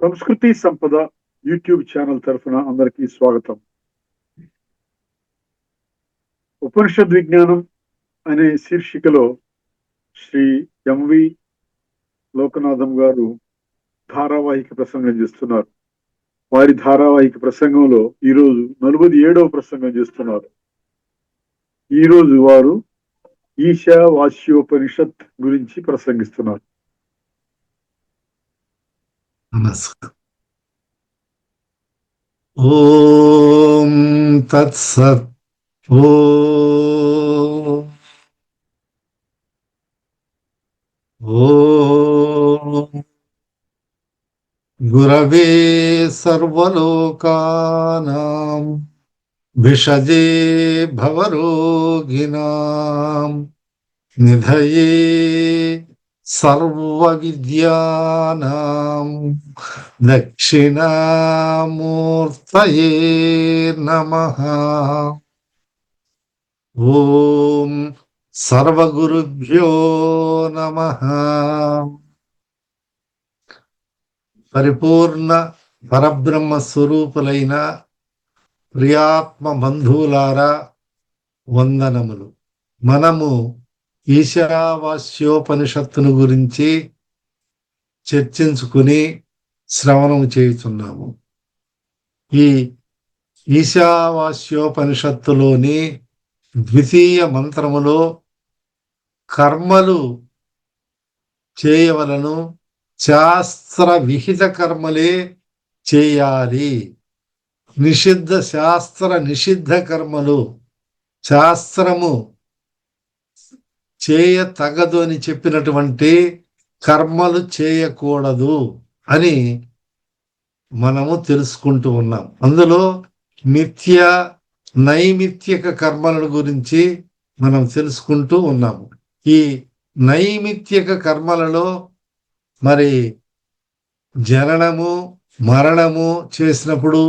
సంస్కృతి సంపద YouTube channel తరఫున అందరికీ స్వాగతం. ఉపనిషద్ విజ్ఞానం అనే శీర్షికలో శ్రీ ఎంవి లోకనాథం గారు ధారావాహిక ప్రసంగం చేస్తున్నారు. వారి ధారావాహిక ప్రసంగంలో ఈరోజు 47వ ప్రసంగం చేస్తున్నారు. ఈరోజు వారు ఈశావాస్యోపనిషత్ గురించి ప్రసంగిస్తున్నారు. నమస్కారం. ఓం తత్సత్. ఓం గురవే సర్వలోకానాం విషజే భవరోగిణాం నిధయే సర్వవిద్యానాం దక్షిణామూర్తయే నమః. ఓం సర్వగురుభ్యో నమః. పరిపూర్ణ పరబ్రహ్మ స్వరూపులైన ప్రియాత్మ బంధువులారా వందనములు. మనము ఈశావాస్యోపనిషత్తును గురించి చర్చించుకుని శ్రవణం చేయుచున్నాము. ఈ ఈశావాస్యోపనిషత్తులోని ద్వితీయ మంత్రములో కర్మలు చేయవలను, శాస్త్ర విహిత కర్మలే చేయాలి, నిషిద్ధ కర్మలు శాస్త్రము చేయ తగదు అని చెప్పినటువంటి కర్మలు చేయకూడదు అని మనము తెలుసుకుంటూ ఉన్నాం. అందులో నిత్య నైమిత్తిక కర్మల గురించి మనం తెలుసుకుంటూ ఉన్నాము. ఈ నైమిత్తిక కర్మలలో మరి జననము మరణము చేసినప్పుడు,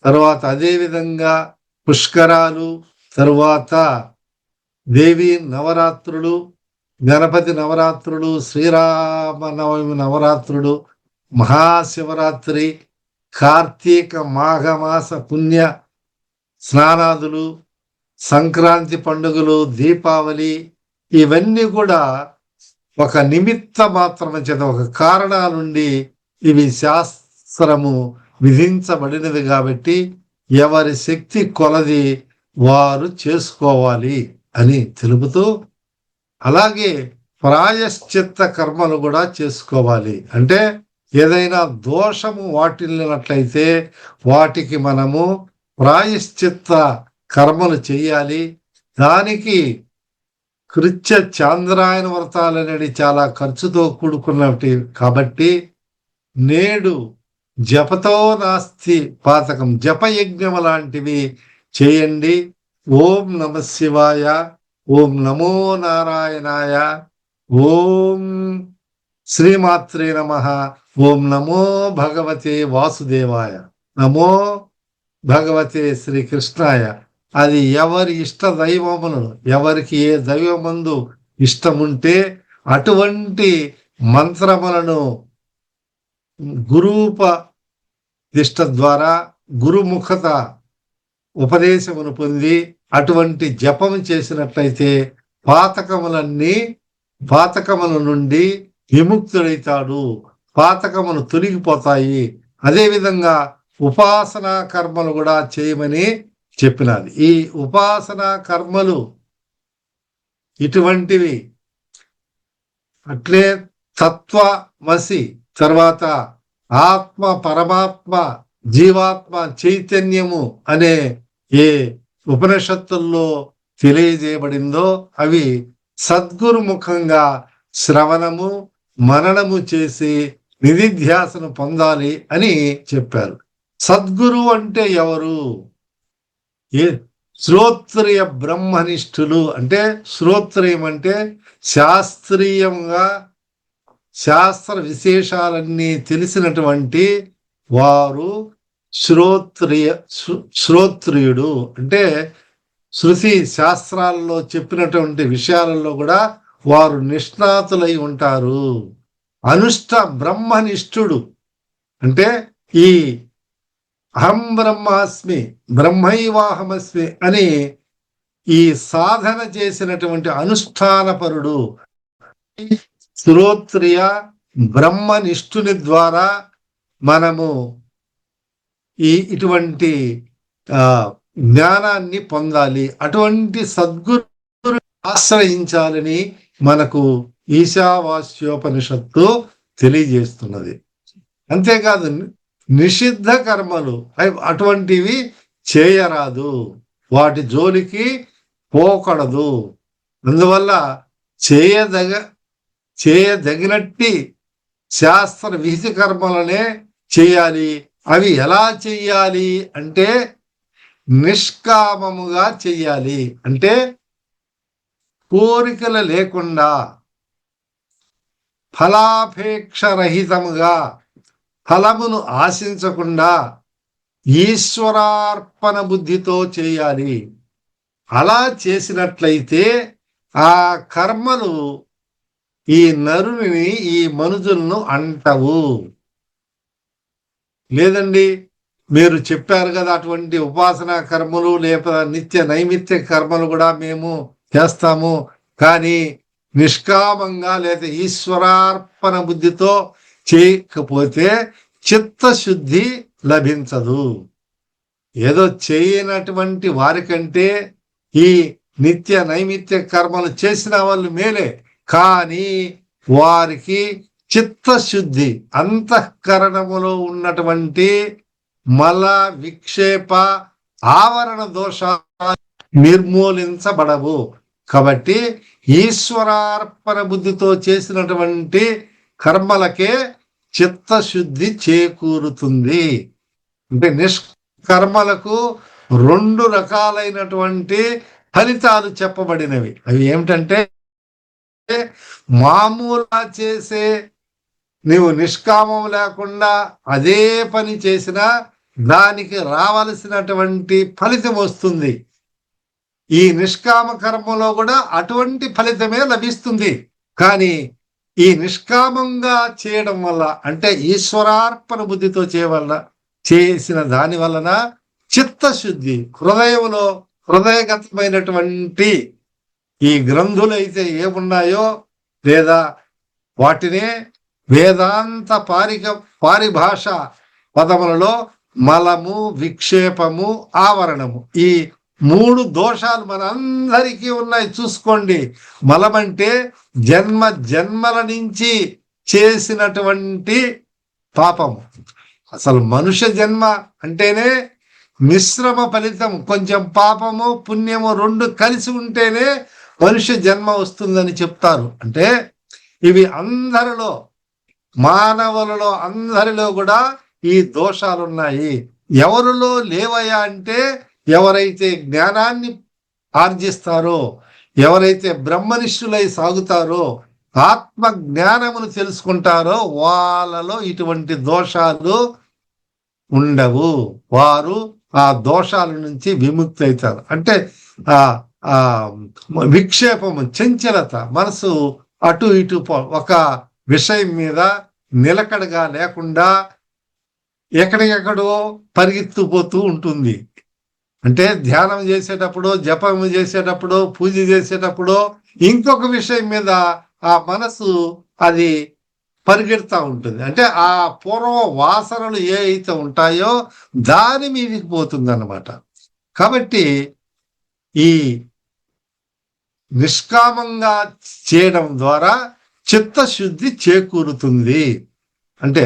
తర్వాత అదేవిధంగా పుష్కరాలు, తరువాత దేవి నవరాత్రులు, గణపతి నవరాత్రులు, శ్రీరామనవమి నవరాత్రులు, మహాశివరాత్రి, కార్తీక మాఘమాస పుణ్య స్నానాదులు, సంక్రాంతి పండుగలు, దీపావళి, ఇవన్నీ కూడా ఒక నిమిత్త మాత్రమే చేత, ఒక కారణాల నుండి ఇవి శాస్త్రము విధించబడినది కాబట్టి ఎవరి శక్తి కొలది వారు చేసుకోవాలి అని తెలుపుతూ, అలాగే ప్రాయశ్చిత్త కర్మలు కూడా చేసుకోవాలి. అంటే ఏదైనా దోషము వాటిల్లినట్లయితే వాటికి మనము ప్రాయశ్చిత్త కర్మలు చేయాలి. దానికి కృత్య చాంద్రాయణ వ్రతాలు అనేది చాలా ఖర్చుతో కూడుకున్నవి కాబట్టి నేడు జపతో నాస్తి పాతకం, జపయజ్ఞం లాంటివి చేయండి. ఓం నమ శివాయ, ఓం నమో నారాయణాయ, ఓం శ్రీమాత్రే నమః, ఓం నమో భగవతే వాసుదేవాయ, నమో భగవతే శ్రీకృష్ణాయ. అది ఎవరి ఇష్ట దైవములను, ఎవరికి ఏ దైవమందు ఇష్టముంటే అటువంటి మంత్రములను గురూపదిష్ట ద్వారా గురుముఖత ఉపదేశమును పొంది అటువంటి జపము చేసినట్లయితే పాతకముల నుండి విముక్తుడైతాడు, పాతకములు తొలగిపోతాయి. అదేవిధంగా ఉపాసనా కర్మలు కూడా చేయమని చెప్పినది. ఈ ఉపాసనా కర్మలు ఇటువంటివి. అట్లే తత్వమసి, తర్వాత ఆత్మ, పరమాత్మ, జీవాత్మ చైతన్యము అనే ఏ ఉపనిషత్తుల్లో తెలియజేయబడిందో అవి సద్గురుముఖంగా శ్రవణము మననము చేసి నిధిధ్యాసను పొందాలి అని చెప్పారు. సద్గురు అంటే ఎవరు? శ్రోత్రియ బ్రహ్మనిష్ఠులు. అంటే శ్రోత్రియం అంటే శాస్త్రీయంగా శాస్త్ర విశేషాలన్నీ తెలిసినటువంటి వారు శ్రోత్రియుడు. అంటే శృతి శాస్త్రాలలో చెప్పినటువంటి విషయాలలో కూడా వారు నిష్ణాతులై ఉంటారు. అనుష్ఠ బ్రహ్మనిష్ఠుడు అంటే ఈ అహం బ్రహ్మాస్మి బ్రహ్మైవాహమస్మి అని ఈ సాధన చేసినటువంటి అనుష్ఠానపరుడు శ్రోత్రియ బ్రహ్మనిష్ఠుని ద్వారా మనము ఇటువంటి జ్ఞానాన్ని పొందాలి. అటువంటి సద్గురు ఆశ్రయించాలని మనకు ఈశావాస్యోపనిషత్తు తెలియజేస్తున్నది. అంతేకాదు నిషిద్ధ కర్మలు అటువంటివి చేయరాదు, వాటి జోలికి పోకూడదు. అందువల్ల చేయదగినట్టి శాస్త్ర విహిత కర్మలనే చేయాలి. అవి ఎలా చెయ్యాలి అంటే నిష్కామముగా చెయ్యాలి. అంటే కోరికలు లేకుండా ఫలాపేక్ష రహితముగా, ఫలమును ఆశించకుండా ఈశ్వరార్పణ బుద్ధితో చేయాలి. అలా చేసినట్లయితే ఆ కర్మలు ఈ నరుని, ఈ మనుషులను అంటవు. లేదండి మీరు చెప్పారు కదా అటువంటి ఉపాసనా కర్మలు లేక నిత్య నైమిత్య కర్మలు కూడా మేము చేస్తాము, కానీ నిష్కామంగా లేదా ఈశ్వరార్పణ బుద్ధితో చేయకపోతే చిత్తశుద్ధి లభించదు. ఏదో చేయనటువంటి వారికంటే ఈ నిత్య నైమిత్య కర్మలు చేసిన వాళ్ళు మేలే, కానీ వారికి చిత్తశుద్ధి, అంతఃకరణములో ఉన్నటువంటి మల విక్షేప ఆవరణ దోషాలు నిర్మూలించబడవు. కాబట్టి ఈశ్వరార్పణ బుద్ధితో చేసినటువంటి కర్మలకే చిత్తశుద్ధి చేకూరుతుంది. అంటే నిష్కర్మలకు 2 రకాలైనటువంటి ఫలితాలు చెప్పబడినవి. అవి ఏమిటంటే, మామూలుగా చేసే నీవు నిష్కామం లేకుండా అదే పని చేసినా దానికి రావలసినటువంటి ఫలితం వస్తుంది. ఈ నిష్కామ కర్మలో కూడా అటువంటి ఫలితమే లభిస్తుంది. కానీ ఈ నిష్కామంగా చేయడం వల్ల, అంటే ఈశ్వరార్పణ బుద్ధితో చేసిన దాని వలన చిత్తశుద్ధి, హృదయంలో హృదయగతమైనటువంటి ఈ గ్రంథులైతే ఏమున్నాయో లేదా వాటినే వేదాంత పారిభాష పదములలో మలము, విక్షేపము, ఆవరణము, ఈ 3 దోషాలు మనందరికీ ఉన్నాయి. చూసుకోండి. మలమంటే జన్మల నుంచి చేసినటువంటి పాపము. అసలు మనుష్య జన్మ అంటేనే మిశ్రమ ఫలితం, కొంచెం పాపము పుణ్యము 2 కలిసి ఉంటేనే మనుష్య జన్మ వస్తుందని చెప్తారు. అంటే ఇవి అందరిలో, మానవులలో అందరిలో కూడా ఈ దోషాలు ఉన్నాయి. ఎవరిలో లేవయా అంటే ఎవరైతే జ్ఞానాన్ని ఆర్జిస్తారో, ఎవరైతే బ్రహ్మనిష్ఠులై సాగుతారో, ఆత్మ జ్ఞానమును తెలుసుకుంటారో వాళ్ళలో ఇటువంటి దోషాలు ఉండవు. వారు ఆ దోషాల నుంచి విముక్తి అవుతారు. అంటే విక్షేపము, చంచలత, మనసు అటు ఇటు ఒక విషయం మీద నిలకడగా లేకుండా ఎక్కడికెక్కడో పరిగెత్తుపోతూ ఉంటుంది. అంటే ధ్యానం చేసేటప్పుడు, జపం చేసేటప్పుడు, పూజ చేసేటప్పుడు ఇంకొక విషయం మీద ఆ మనసు అది పరిగెడతా ఉంటుంది. అంటే ఆ పూర్వ వాసనలు ఏ అయితే ఉంటాయో దాని మీదకి పోతుంది అన్నమాట. కాబట్టి ఈ నిష్కామంగా చేయడం ద్వారా చిత్తశుద్ధి చేకూరుతుంది. అంటే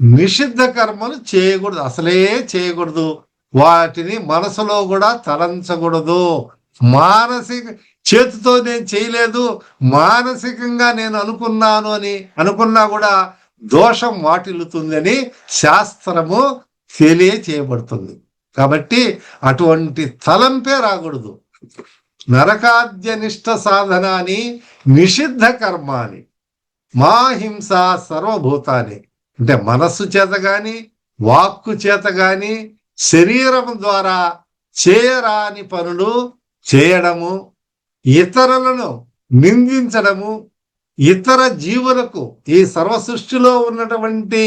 నిషిద్ధ కర్మలు చేయకూడదు, అసలే చేయకూడదు. వాటిని మనసులో కూడా తలంచకూడదు. మానసిక చేతితో నేను చేయలేదు, మానసికంగా నేను అనుకున్నాను అని అనుకున్నా కూడా దోషం వాటిల్లుతుందని శాస్త్రము తెలియచేయబడుతుంది. కాబట్టి అటువంటి తలంపే రాకూడదు. నరకాద్యనిష్ట సాధనాన్ని నిషిద్ధ కర్మాని మా హింస సర్వభూతాన్ని, అంటే మనస్సు చేత గాని, వాక్కు చేత గాని, శరీరం ద్వారా చేయరాని పనులు చేయడము, ఇతరులను నిందించడము, ఇతర జీవులకు, ఈ సర్వ సృష్టిలో ఉన్నటువంటి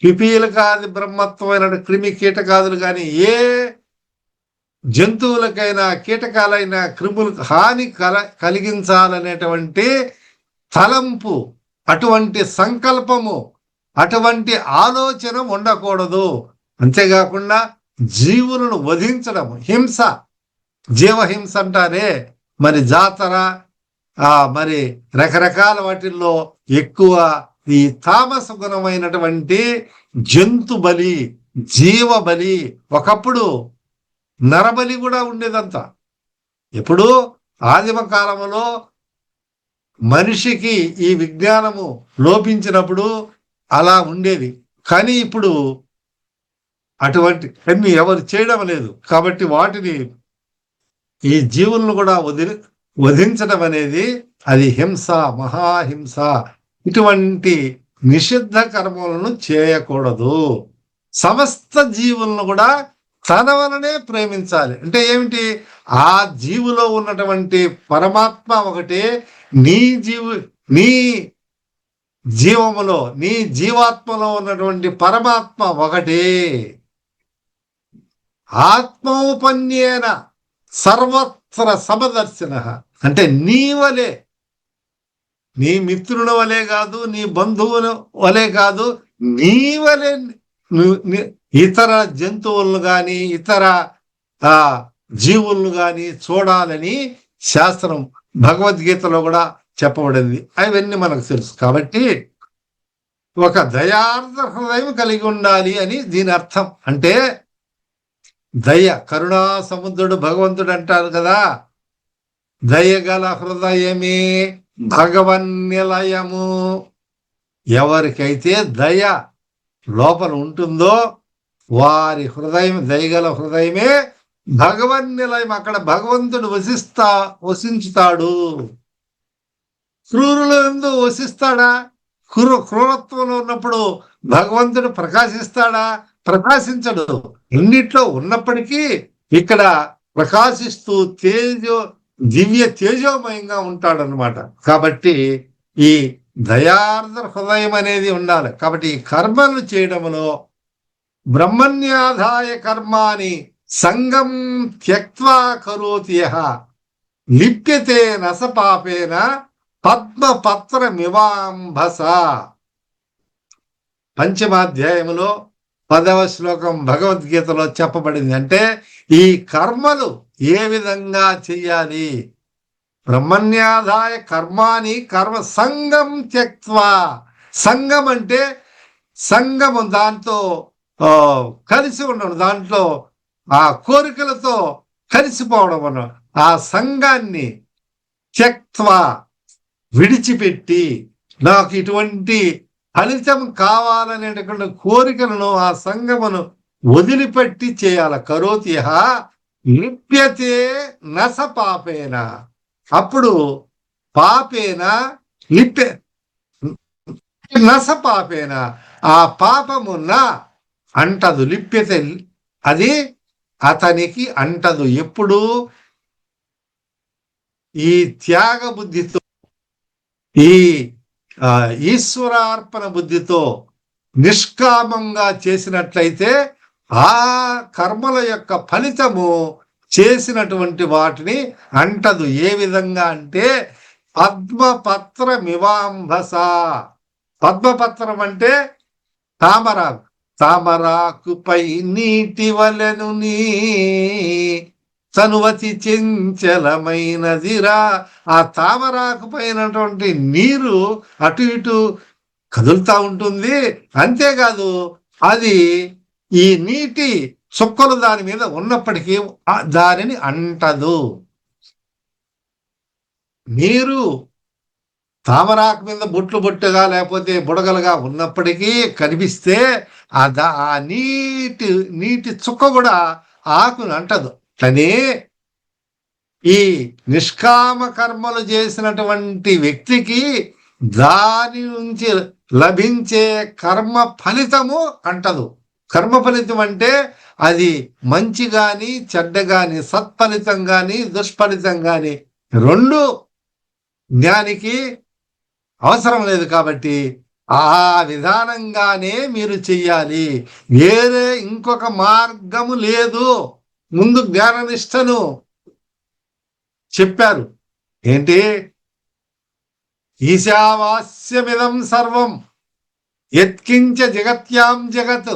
పిపీలకాది బ్రహ్మత్వమైన క్రిమి కీటకాదులు కానీ ఏ జంతువులకైనా కీటకాలైనా క్రిములకు హాని కలిగించాలనేటువంటి తలంపు, అటువంటి సంకల్పము, అటువంటి ఆలోచన ఉండకూడదు. అంతేకాకుండా జీవులను వధించడం హింస, జీవహింస అంటారే, మరి జాతర మరి రకరకాల వాటిల్లో ఎక్కువ ఈ తామస గుణమైనటువంటి జంతు బలి, జీవ బలి, ఒకప్పుడు నరబలి కూడా ఉండేదంతా. ఇప్పుడు ఆదిమ కాలంలో మనిషికి ఈ విజ్ఞానము లోపించినప్పుడు అలా ఉండేది. కానీ ఇప్పుడు అటువంటి అన్ని ఎవరు చేయడం లేదు. కాబట్టి వాటిని, ఈ జీవులను కూడా వధించడం అనేది అది హింస, మహాహింస. ఇటువంటి నిషిద్ధ కర్మలను చేయకూడదు. సమస్త జీవులను కూడా తన వలనే ప్రేమించాలి. అంటే ఏమిటి? ఆ జీవులో ఉన్నటువంటి పరమాత్మ ఒకటే, నీ జీవములో, నీ జీవాత్మలో ఉన్నటువంటి పరమాత్మ ఒకటే. ఆత్మోపన్యేన సర్వత్ర సమదర్శన, అంటే నీ వలే, నీ మిత్రుల వలే కాదు, నీ బంధువుల వలే కాదు, నీ వలే ఇతర జంతువులను కానీ ఇతర జీవులను కానీ చూడాలని శాస్త్రం భగవద్గీతలో కూడా చెప్పబడింది. అవన్నీ మనకు తెలుసు. కాబట్టి ఒక దయార్థ హృదయం కలిగి ఉండాలి అని దీని అర్థం. అంటే దయ, కరుణా సముద్రుడు భగవంతుడు అంటారు కదా, దయగల హృదయమే భగవన్నిలయము. ఎవరికైతే దయ లోపల ఉంటుందో వారి హృదయం, దయగల హృదయమే భగవన్నిలయం. అక్కడ భగవంతుడు వసించుతాడు. క్రూరులు ఎందు వసిస్తాడా? క్రూరత్వంలో ఉన్నప్పుడు భగవంతుడు ప్రకాశిస్తాడా? ప్రకాశించడు. అన్నిట్లో ఉన్నప్పటికీ ఇక్కడ ప్రకాశిస్తూ దివ్య తేజోమయంగా ఉంటాడనమాట. కాబట్టి ఈ దయార్ధ హృదయం అనేది ఉండాలి. కాబట్టి ఈ కర్మలు చేయడంలో బ్రహ్మణ్యాధాయ కర్మాని సంగం త్యక్త్వా కరోతి యః లిప్యతే నసపాపేన పద్మపత్రమివాంభస. పంచమాధ్యాయములో 10వ శ్లోకం భగవద్గీతలో చెప్పబడింది. అంటే ఈ కర్మలు ఏ విధంగా చెయ్యాలి? బ్రహ్మణ్యాధాయ కర్మాని కర్మ సంగం త్యక్త్వా. సంగం అంటే సంగము, దాంతో కలిసి ఉండడం, దాంట్లో ఆ కోరికలతో కలిసిపోవడం అన్న ఆ సంఘాన్ని త్యక్త్వా, విడిచిపెట్టి, నాకు ఇటువంటి ఫలితం కావాలనేటువంటి కోరికలను, ఆ సంగమును వదిలిపెట్టి చేయాల. కరోతి యః లిప్యతే నస పాపేన. అప్పుడు పాపేన నస పాపేన, ఆ పాపము నా అంటదు. లిప్యతే, అది అతనికి అంటదు. ఎప్పుడు? ఈ త్యాగ బుద్ధితో, ఈ ఈశ్వరార్పణ బుద్ధితో నిష్కామంగా చేసినట్లయితే ఆ కర్మల యొక్క ఫలితము చేసినటువంటి వాటిని అంటదు. ఏ విధంగా అంటే పద్మపత్రమివాంభస. పద్మపత్రం అంటే తామరాకు. తామరాకుపై నీటి వలెను నీ తనువతి చెంచలమైనదిరా. ఆ తామరాకు పైనటువంటి నీరు అటు ఇటు కదులుతా ఉంటుంది. అంతేకాదు, అది ఈ నీటి చుక్కలు దాని మీద ఉన్నప్పటికీ దానిని అంటదు. నీరు తామరాకు మీద బొట్లు బొట్టుగా లేకపోతే బుడగలుగా ఉన్నప్పటికీ కనిపిస్తే ఆ నీటి చుక్క కూడా ఆకును అంటదు. కానీ ఈ నిష్కామ కర్మలు చేసినటువంటి వ్యక్తికి దాని నుంచి లభించే కర్మ ఫలితము అంటదు. కర్మ ఫలితం అంటే అది మంచి గాని చెడ్డ గాని, సత్ఫలితం గాని దుష్ఫలితం గాని రెండు జ్ఞానికి అవసరం లేదు. కాబట్టి ఆ విధానంగానే మీరు చెయ్యాలి. వేరే ఇంకొక మార్గము లేదు. ముందు జ్ఞాననిష్టను చెప్పారు. ఏంటి? ఈశావాస్యమిదం సర్వం యత్కించ జగత్యాం జగత్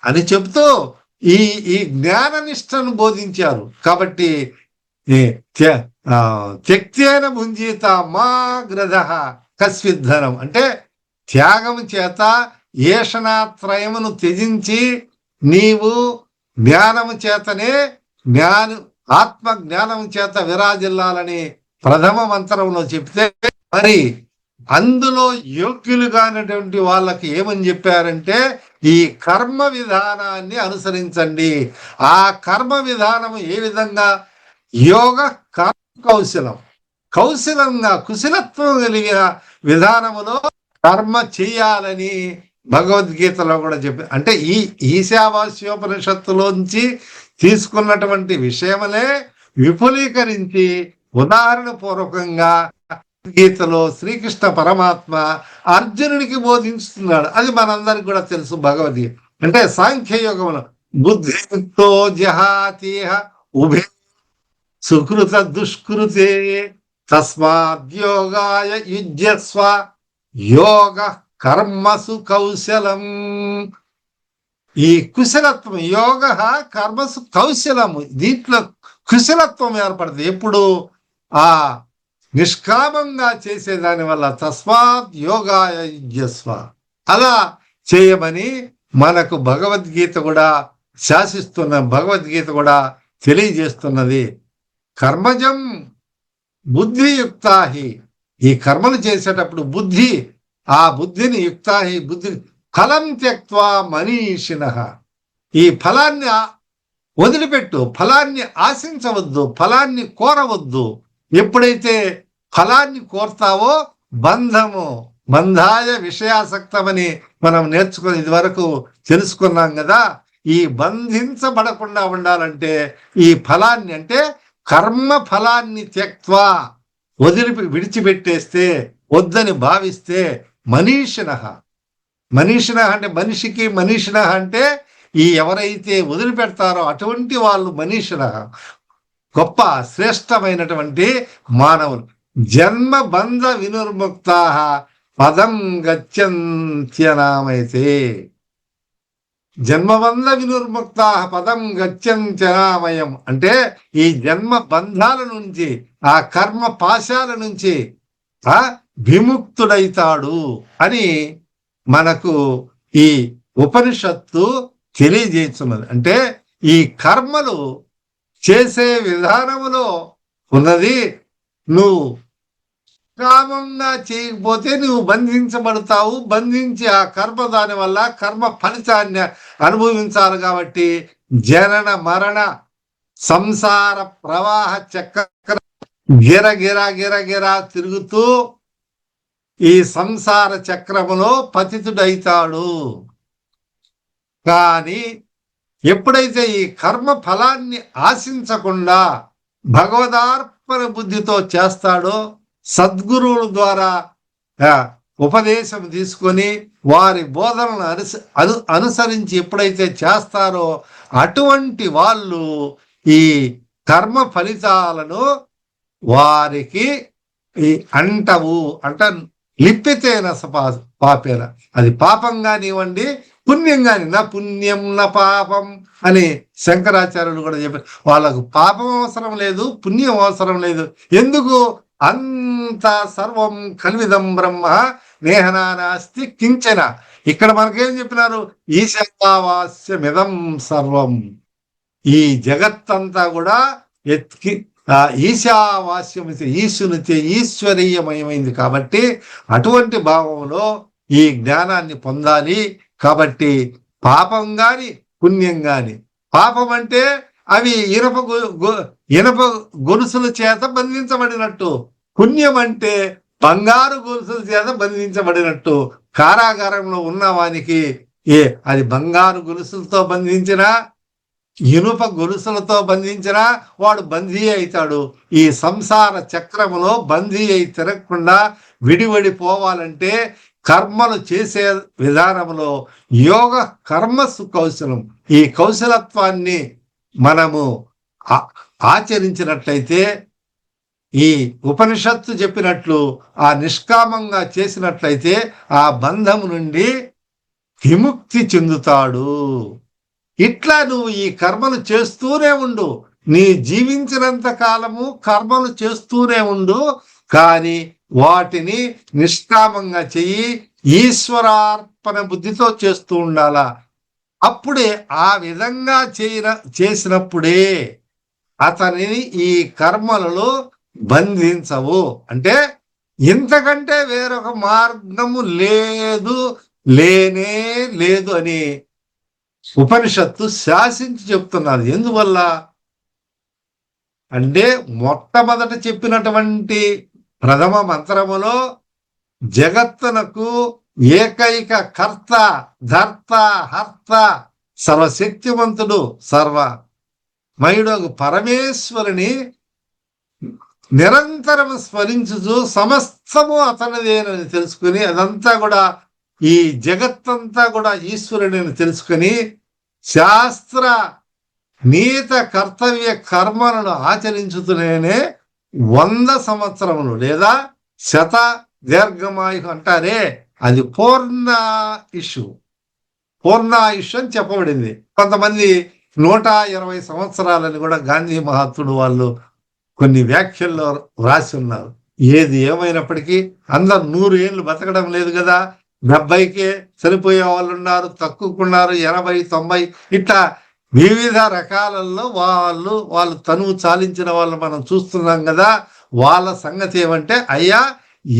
అని చెప్తూ ఈ ఈ జ్ఞాననిష్టను బోధించారు. కాబట్టి త్యక్తేన భుంజీత మా గ్రధ కస్విద్ధనం అంటే త్యాగం చేత ఏషణాత్రయమును త్యజించి నీవు జ్ఞానము చేతనే ఆత్మ జ్ఞానం చేత విరాజిల్లాలని ప్రథమ మంత్రంలో చెప్తే, మరి అందులో యోగ్యులు కానటువంటి వాళ్ళకి ఏమని చెప్పారంటే ఈ కర్మ విధానాన్ని అనుసరించండి. ఆ కర్మ విధానం ఏ విధంగా? యోగ కౌశలం, కౌశలంగా కుశలత్వం కలిగిన విధానములో కర్మ చేయాలని భగవద్గీతలో కూడా చెప్పి, అంటే ఈ ఈశావాస్యోపనిషత్తులోంచి తీసుకున్నటువంటి విషయములే విపులీకరించి ఉదాహరణ పూర్వకంగా గీతలో శ్రీకృష్ణ పరమాత్మ అర్జునుడికి బోధిస్తున్నాడు. అది మనందరికి కూడా తెలుసు. భగవద్గీత అంటే సాంఖ్యయోగంలో బుద్ధితో జహాతీహ ఉభే సుకృత దుష్కృతే తస్మాద్యోగాయ యుజ్యస్వ యోగ కర్మసు కౌశలం. ఈ కుశలత్వం, యోగ కర్మసు కౌశలము, దీంట్లో కుశలత్వం ఏర్పడుతుంది ఎప్పుడు? ఆ నిష్కామంగా చేసేదాని వల్ల. తస్మాత్ యోగాయ యుజ్యస్వ, అలా చేయమని మనకు భగవద్గీత కూడా భగవద్గీత కూడా తెలియజేస్తున్నది. కర్మజం బుద్ధియుక్తాహి, ఈ కర్మలు చేసేటప్పుడు ఆ బుద్ధిని యుక్తాహి, బుద్ధి ఫలం త్యక్త్వా మనీషిణః, ఈ ఫలాన్ని వదిలిపెట్టు, ఫలాన్ని ఆశించవద్దు, ఫలాన్ని కోరవద్దు. ఎప్పుడైతే ఫలాన్ని కోరుతావో బంధాయ విషయాసక్తమని మనం నేర్చుకుని ఇదివరకు తెలుసుకున్నాం కదా. ఈ బంధించబడకుండా ఉండాలంటే ఈ ఫలాన్ని, అంటే కర్మ ఫలాన్ని త్యక్త్వా విడిచిపెట్టేస్తే, వద్దని భావిస్తే మనీషిణః అంటే మనిషికి, మనీషిణః అంటే ఈ ఎవరైతే వదిలిపెడతారో అటువంటి వాళ్ళు మనీషిణః, గొప్ప శ్రేష్టమైనటువంటి మానవులు. జన్మ బంధ వినుర్ముక్తా పదం గచ్చంత్యనామైతే, జన్మబంధ వినుర్ముక్తా పదం గచ్చంత్యనామయం అంటే ఈ జన్మ బంధాల నుంచి, ఆ కర్మ పాశాల నుంచి విముక్తుడైతాడు అని మనకు ఈ ఉపనిషత్తు తెలియజేస్తున్నది. అంటే ఈ కర్మలు చేసే విధానములో ఉన్నది. నువ్వు కామంగా చేయకపోతే నువ్వు బంధించబడతావు. బంధించి ఆ కర్మ దాని వల్ల కర్మ ఫలితాన్ని అనుభవించాలి. కాబట్టి జనన మరణ సంసార ప్రవాహ చక్ర గిర తిరుగుతూ ఈ సంసార చక్రములో పతితుడైతాడు. కానీ ఎప్పుడైతే ఈ కర్మ ఫలాన్ని ఆశించకుండా భగవదార్పణ బుద్ధితో చేస్తాడో, సద్గురువుల ద్వారా ఉపదేశం తీసుకొని వారి బోధనలను అనుసరించి ఎప్పుడైతే చేస్తారో అటువంటి వాళ్ళు ఈ కర్మ ఫలితాలను వారికి అంటవు. లిప్పితేన పాపేన, అది పాపం కానివ్వండి, పుణ్యం కాని, నా పుణ్యం నా పాపం అని శంకరాచార్యులు కూడా చెప్పారు. వాళ్ళకు పాపం అవసరం లేదు, పుణ్యం అవసరం లేదు. ఎందుకు? అంత సర్వం కల్విదం బ్రహ్మ నేహనానాస్తి కించన. ఇక్కడ మనకేం చెప్పినారు? ఈశావాస్యమిదం సర్వం, ఈ జగత్తంతా కూడా ఈశావాస్యం ఈశ్వరునిచే ఈశ్వరీయమయమైంది. కాబట్టి అటువంటి భావంలో ఈ జ్ఞానాన్ని పొందాలి. కాబట్టి పాపం గాని పుణ్యం గాని, పాపం అంటే అవి ఇనప గొలుసుల చేత బంధించబడినట్టు, పుణ్యం అంటే బంగారు గొలుసుల చేత బంధించబడినట్టు. కారాగారంలో ఉన్న వానికి అది బంగారు గొలుసులతో బంధించినా, ఇనుప గొలుసులతో బంధించినా వాడు బందీ అవుతాడు. ఈ సంసార చక్రములో బందీ అయి తిరగకుండా విడివడిపోవాలంటే కర్మలు చేసే విధానంలో యోగ కర్మసు కౌశలం, ఈ కౌశలత్వాన్ని మనము ఆచరించినట్లయితే, ఈ ఉపనిషత్తు చెప్పినట్లు ఆ నిష్కామంగా చేసినట్లయితే ఆ బంధము నుండి విముక్తి చెందుతాడు. ఇట్లా నువ్వు ఈ కర్మలు చేస్తూనే ఉండు, నీ జీవించినంత కాలము కర్మలు చేస్తూనే ఉండు, కానీ వాటిని నిష్కామంగా చెయ్యి, ఈశ్వరార్పణ బుద్ధితో చేస్తూ ఉండాలా. అప్పుడే ఆ విధంగా చేసినప్పుడే అతనిని ఈ కర్మలలో బంధించవు. అంటే ఇంతకంటే వేరొక మార్గము లేదు, లేనే లేదు అని ఉపనిషత్తు శాసించి చెప్తున్నారు. ఎందువల్ల అంటే మొట్టమొదట చెప్పినటువంటి ప్రథమ మంత్రములో జగత్తునకు ఏకైక కర్త, ధర్త, హర్త, సర్వశక్తివంతుడు, సర్వమయుడు పరమేశ్వరుని నిరంతరం స్మరించుచు సమస్తము అతనిదేనని తెలుసుకుని, అదంతా కూడా ఈ జగత్తంతా కూడా ఈశ్వరుని తెలుసుకుని శాస్త్ర నీత కర్తవ్య కర్మలను ఆచరించుతూనే 100 సంవత్సరములు లేదా శత దీర్ఘమాయు అంటారే, అది పూర్ణాయుష్ అని చెప్పబడింది. కొంతమంది 120 సంవత్సరాలని కూడా గాంధీ మహాత్ముడు వాళ్ళు కొన్ని వ్యాఖ్యల్లో రాసి ఉన్నారు. ఏది ఏమైనప్పటికీ అందరు 100 ఏళ్ళు బతకడం లేదు కదా, 70కే చనిపోయే వాళ్ళు ఉన్నారు, తక్కువకున్నారు, 80, 90 ఇట్లా వివిధ రకాలలో వాళ్ళు తనువు చాలించిన వాళ్ళు మనం చూస్తున్నాం కదా. వాళ్ళ సంగతి ఏమంటే, అయ్యా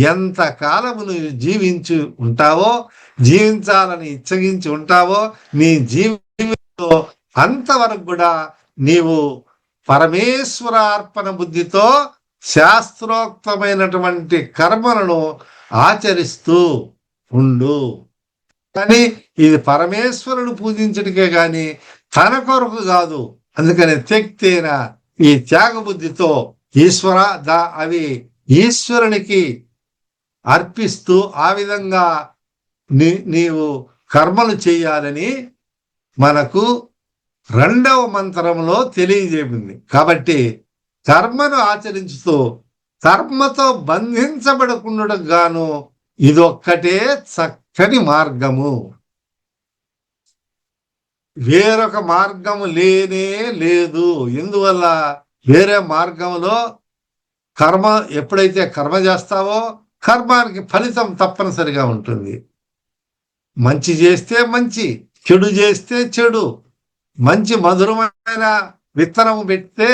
ఎంత కాలము నువ్వు జీవించి ఉంటావో, జీవించాలని ఇచ్చగించి ఉంటావో, నీ జీవితంలో అంతవరకు కూడా నీవు పరమేశ్వరార్పణ బుద్ధితో శాస్త్రోక్తమైనటువంటి కర్మలను ఆచరిస్తూ ఉండు. కానీ ఇది పరమేశ్వరుడు పూజించడికే గాని తన కొరకు కాదు. అందుకని త్యక్తేన, ఈ త్యాగ బుద్ధితో అవి ఈశ్వరునికి అర్పిస్తూ ఆ విధంగా నీవు కర్మలు చేయాలని మనకు 2వ మంత్రంలో తెలియజేసింది. కాబట్టి కర్మను ఆచరించుతూ కర్మతో బంధించబడకుండా గాను ఇదొక్కటే చక్కని మార్గము. వేరొక మార్గము లేనే లేదు. ఎందువల్ల వేరే మార్గంలో కర్మ ఎప్పుడైతే కర్మ చేస్తావో కర్మానికి ఫలితం తప్పనిసరిగా ఉంటుంది. మంచి చేస్తే మంచి, చెడు చేస్తే చెడు. మంచి మధురమైన విత్తనం పెడితే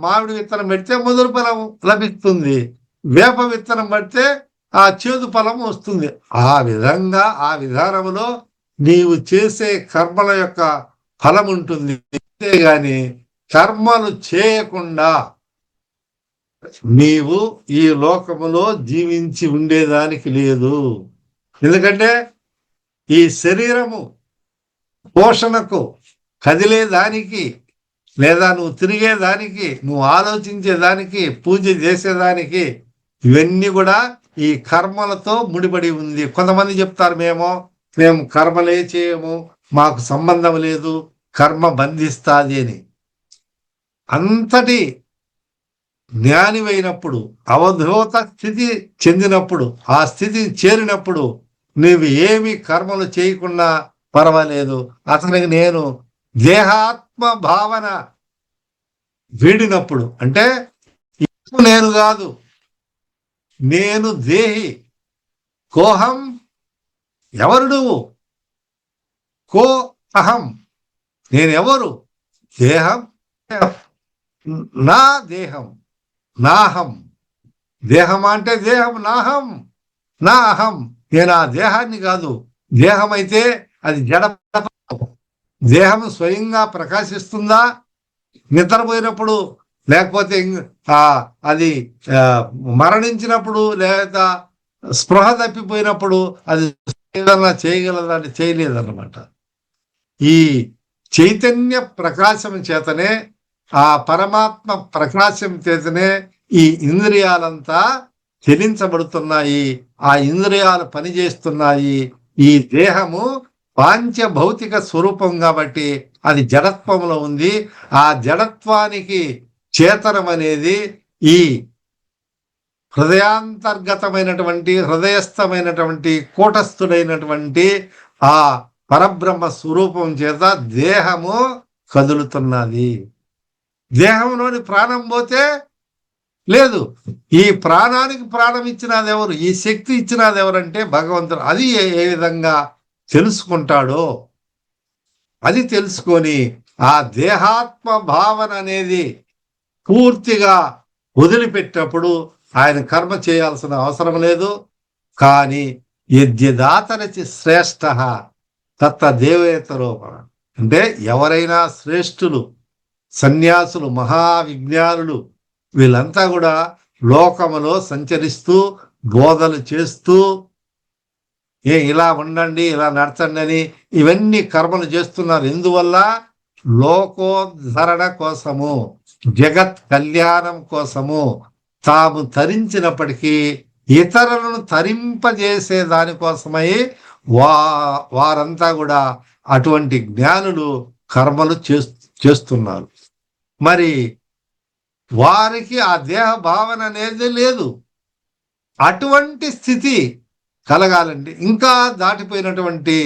మామిడి విత్తనం పెడితే మధుర ఫలం లభిస్తుంది, వేప విత్తనం పెడితే ఆ చేదు ఫలం వస్తుంది. ఆ విధంగా ఆ విధానంలో నీవు చేసే కర్మల యొక్క ఫలం ఉంటుంది. అంతేగాని కర్మలు చేయకుండా నీవు ఈ లోకములో జీవించి ఉండేదానికి లేదు. ఎందుకంటే ఈ శరీరము పోషణకు, కదిలేదానికి, లేదా నువ్వు తిరిగేదానికి, నువ్వు ఆలోచించేదానికి, పూజ చేసేదానికి, ఇవన్నీ కూడా ఈ కర్మలతో ముడిపడి ఉంది. కొంతమంది చెప్తారు, మేము కర్మలే చేయము, మాకు సంబంధం లేదు, కర్మ బంధిస్తాది అని. అంతటి జ్ఞానివైనప్పుడు, అవధూత స్థితి చెందినప్పుడు, ఆ స్థితిని చేరినప్పుడు నువ్వు ఏమి కర్మలు చేయకుండా పర్వాలేదు. అతనికి నేను దేహాత్మ భావన వీడినప్పుడు, అంటే నేను కాదు, నేను దేహి, కోహం, ఎవరు నువ్వు, కో అహం, నేనెవరు, దేహం, నా దేహం, నాహం. దేహం అంటే దేహం, నాహం, నా అహం. నేను ఆ దేహాన్ని కాదు. దేహం అయితే అది జడ. దేహం స్వయంగా ప్రకాశిస్తుందా నిద్రపోయినప్పుడు, లేకపోతే అది మరణించినప్పుడు, లేదా స్పృహ తప్పిపోయినప్పుడు అది ఏదన్నా చేయగలదా అంటే చేయలేదన్నమాట. ఈ చైతన్య ప్రకాశం చేతనే, ఆ పరమాత్మ ప్రకాశం చేతనే ఈ ఇంద్రియాలంతా చెలించబడుతున్నాయి, ఆ ఇంద్రియాలు పనిచేస్తున్నాయి. ఈ దేహము పాంచ భౌతిక స్వరూపం కాబట్టి అది జడత్వంలో ఉంది. ఆ జడత్వానికి చేతనం అనేది ఈ హృదయస్థమైనటువంటి కూటస్థుడైనటువంటి ఆ పరబ్రహ్మ స్వరూపం చేత దేహము కదులుతున్నది. దేహంలోని ప్రాణం పోతే లేదు. ఈ ప్రాణానికి ప్రాణం ఇచ్చినది ఎవరు? ఈ శక్తి ఇచ్చినది ఎవరంటే భగవంతుడు. అది ఏ విధంగా తెలుసుకుంటాడో అది తెలుసుకొని ఆ దేహాత్మ భావన అనేది పూర్తిగా వదిలిపెట్టినప్పుడు ఆయన కర్మ చేయాల్సిన అవసరం లేదు. కానీ యద్యదాతరచి శ్రేష్ఠ తత్త దేవేతరో, అంటే ఎవరైనా శ్రేష్ఠులు, సన్యాసులు, మహావిజ్ఞానులు వీళ్ళంతా కూడా లోకములో సంచరిస్తూ బోధలు చేస్తూ ఇలా ఉండండి, ఇలా నడచండి అని ఇవన్నీ కర్మలు చేస్తున్నారు. ఎందువల్ల? లోకోద్ధరణ కోసము, జగత్ కళ్యాణం కోసము. తాము తరించినప్పటికీ ఇతరులను తరింపజేసే దానికోసమై వారంతా కూడా అటువంటి జ్ఞానులు కర్మలు చేస్తున్నారు. మరి వారికి ఆ దేహ భావన అనేది లేదు. అటువంటి స్థితి కలగాలండి. ఇంకా దాటిపోయినటువంటి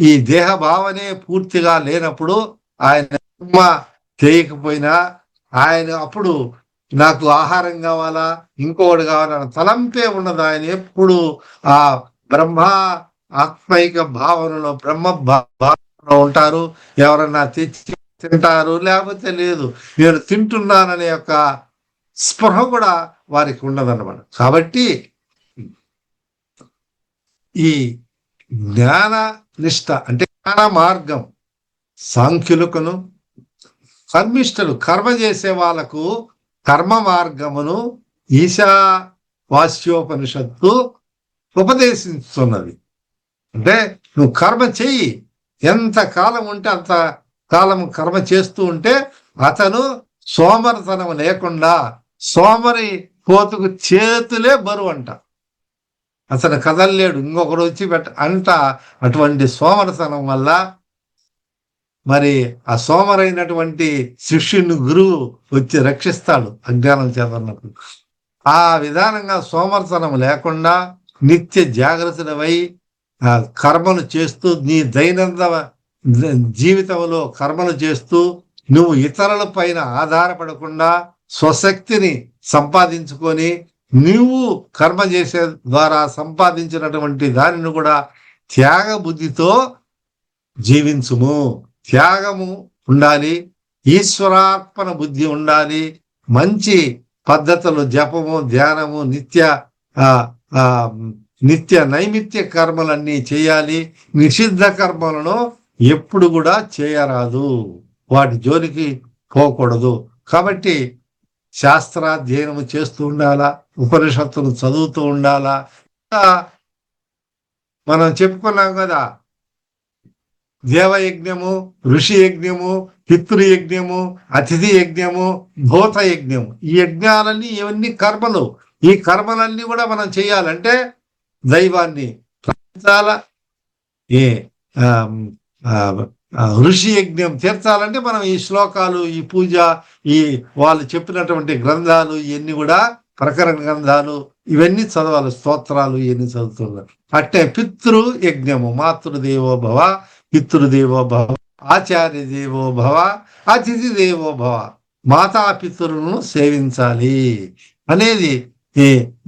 ఈ దేహ భావనే పూర్తిగా లేనప్పుడు ఆయన కర్మ చేయకపోయినా ఆయన అప్పుడు నాకు ఆహారం కావాలా, ఇంకొకటి కావాలన్న తలంపే ఉండదు. ఆయన ఎప్పుడు ఆ బ్రహ్మ ఆత్మైక భావనలో, బ్రహ్మ భావనలో ఉంటారు. ఎవరన్నా తెచ్చి తింటారు, లేకపోతే లేదు. నేను తింటున్నాననే యొక్క స్పృహ కూడా వారికి ఉండదన్నమాట. కాబట్టి ఈ జ్ఞాన నిష్ట అంటే జ్ఞాన మార్గం సాంఖ్యులకును, కర్మిష్ఠులు కర్మ చేసే వాళ్ళకు కర్మ మార్గమును ఈశావాస్యోపనిషత్తు ఉపదేశిస్తున్నది. అంటే నువ్వు కర్మ చెయ్యి, ఎంత కాలం ఉంటే అంత కాలం కర్మ చేస్తూ ఉంటే అతను సోమరితనం లేకుండా, సోమరి పోతుకు చేతులే బరువు అంట, అతను కదలలేడు, ఇంకొకడు వచ్చి అంట. అటువంటి సోమరతనం వల్ల మరి ఆ సోమరైనటువంటి శిష్యుని గురువు వచ్చి రక్షిస్తాడు అజ్ఞానం చేతన్నప్పుడు. ఆ విధానంగా సోమరతనం లేకుండా నిత్య జాగ్రత్తవై కర్మలు చేస్తూ నీ దైనందిన జీవితంలో కర్మలు చేస్తూ నువ్వు ఇతరుల పైన ఆధారపడకుండా స్వశక్తిని సంపాదించుకొని నువ్వు కర్మ చేసే ద్వారా సంపాదించినటువంటి దానిని కూడా త్యాగ బుద్ధితో జీవించుము. త్యాగము ఉండాలి, ఈశ్వరార్పణ బుద్ధి ఉండాలి, మంచి పద్ధతులు జపము, ధ్యానము, నిత్య నైమిత్య కర్మలన్నీ చేయాలి. నిషిద్ధ కర్మలను ఎప్పుడు కూడా చేయరాదు, వాటి జోలికి పోకూడదు. కాబట్టి శాస్త్రాధ్యయనము చేస్తూ ఉండాలా, ఉపనిషత్తులు చదువుతూ ఉండాలా. మనం చెప్పుకున్నాం కదా, దేవయజ్ఞము, ఋషి యజ్ఞము, పితృయజ్ఞము, అతిథి యజ్ఞము, భూత యజ్ఞము. ఈ యజ్ఞాలన్నీ ఇవన్నీ కర్మలు. ఈ కర్మలన్నీ కూడా మనం చేయాలంటే దైవాన్ని ప్రార్థించాలా. ఋషి యజ్ఞం తీర్చాలంటే మనం ఈ శ్లోకాలు, ఈ పూజ, ఈ వాళ్ళు చెప్పినటువంటి గ్రంథాలు, ఇవన్నీ కూడా ప్రకరణ గ్రంథాలు ఇవన్నీ చదవాలి, స్తోత్రాలు ఇవన్నీ చదువుతున్నారు. అట్టే పితృ యజ్ఞము, మాతృదేవో భవ, పితృదేవో భవ, ఆచార్య దేవో భవ, అతిథి దేవో భవ. మాతాపితరులను సేవించాలి అనేది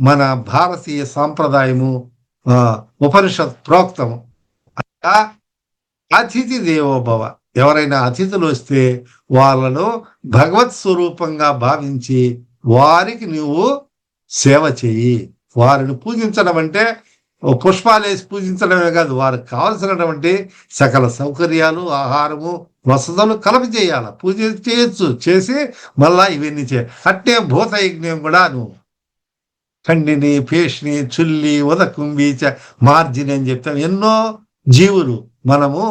మన భారతీయ సాంప్రదాయము, ఉపనిషత్ ప్రోక్తము. అతిథి దేవోభవ, ఎవరైనా అతిథులు వస్తే వాళ్ళను భగవత్ స్వరూపంగా భావించి వారికి నువ్వు సేవ చెయ్యి. వారిని పూజించడం అంటే పుష్పాలు వేసి పూజించడమే కాదు, వారికి కావలసినటువంటి సకల సౌకర్యాలు, ఆహారము, వసతులు కలప చేయాలి. పూజ చేయొచ్చు, చేసి మళ్ళా ఇవన్నీ చేయాలి. అట్టే భూత యజ్ఞం కూడా నువ్వు ఖండిని, పేష్ని, చుల్లి, ఉదకుంబి, మార్జిని అని చెప్తాం. ఎన్నో జీవులు మనము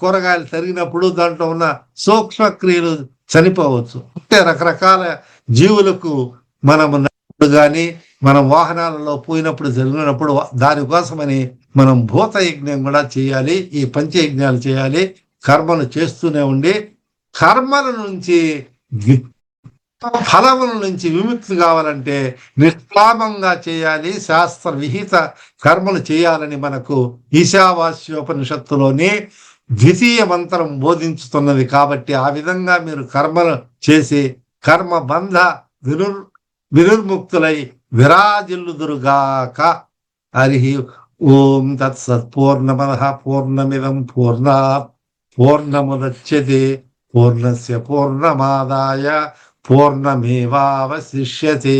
కూరగాయలు తరిగినప్పుడు దాంట్లో ఉన్న సూక్ష్మక్రియలు చనిపోవచ్చు. అంటే రకరకాల జీవులకు మనము కానీ మనం వాహనాలలో పోయినప్పుడు జరిగినప్పుడు దానికోసమని మనం భూత యజ్ఞం కూడా చేయాలి, ఈ పంచయజ్ఞాలు చేయాలి, కర్మలు చేస్తూనే ఉండి కర్మల నుంచి ఫలముల నుంచి విముక్తి కావాలంటే నిష్కామంగా చేయాలి, శాస్త్ర విహిత కర్మలు చేయాలని మనకు ఈశావాస్యోపనిషత్తులోని ద్వితీయ మంత్రం బోధించుతున్నది. కాబట్టి ఆ విధంగా మీరు కర్మలు చేసి కర్మ బంధ వినుర్ముక్తులై విరాజిల్లుదురుగాక. హరి ఓం తత్సత్. పూర్ణమదః పూర్ణమిదం పూర్ణాత్ పూర్ణముదచ్యతే పూర్ణస్య పూర్ణమాదాయ పూర్ణమేవావశిష్యతే.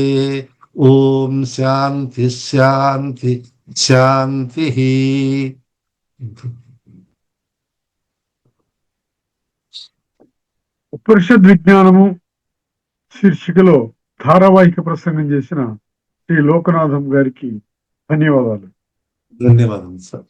ఓం శాంతి శాంతి శాంతి. ఉపనిషద్ విజ్ఞానము శీర్షికలో ధారావాహిక ప్రసంగం చేసిన శ్రీ లోకనాథం గారికి ధన్యవాదాలు. ధన్యవాదాలు సార్.